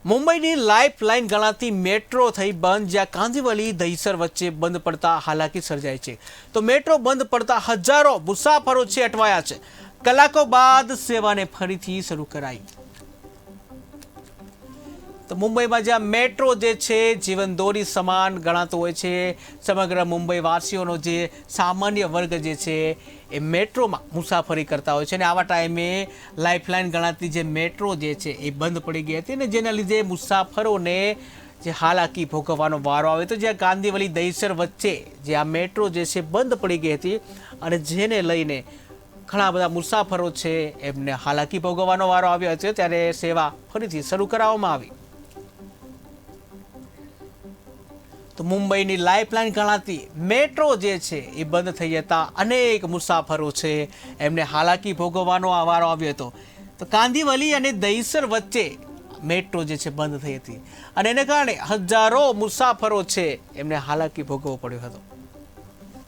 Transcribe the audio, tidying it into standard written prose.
મુંબઈની life line ગણાતી metro થઈ બંધ, જ્યાં કાંદિવલી દહીસર વચ્ચે બંધ પડતા હાલાકી સર્જાઈ છે. તો મેટ્રો બંધ પડતા હજારો મુસાફરો છે અટવાયા છે. કલાકો બાદ સેવાને ફરીથી શરૂ કરાઈ. તો મુંબઈમાં જ્યાં મેટ્રો જે છે જીવનદોરી સમાન ગણાતો હોય છે, સમગ્ર મુંબઈ વાસીઓનો જે સામાન્ય વર્ગ જે છે એ મેટ્રોમાં મુસાફરી કરતા હોય છે અને આવા ટાઈમે લાઇફલાઇન ગણાતી જે મેટ્રો જે છે એ બંધ પડી ગઈ હતી અને જેના લીધે મુસાફરોને જે હાલાકી ભોગવવાનો વારો આવે. તો જ્યાં કાંદિવલી દહીસર વચ્ચે જે આ મેટ્રો જે છે બંધ પડી ગઈ હતી અને જેને લઈને ઘણા બધા મુસાફરો છે એમને હાલાકી ભોગવવાનો વારો આવ્યો છે, ત્યારે સેવા ફરીથી શરૂ કરાવવામાં આવી. તો મુંબઈની લાઇફલાઇન ગણાતી મેટ્રો જે છે એ બંધ થઈ જતા અનેક મુસાફરો છે એમને હાલાકી ભોગવવાનો વારો આવ્યો હતો. તો કાંદિવલી અને દહીસર વચ્ચે મેટ્રો જે છે બંધ થઈ હતી અને એને કારણે હજારો મુસાફરો છે એમને હાલાકી ભોગવવો પડ્યો હતો.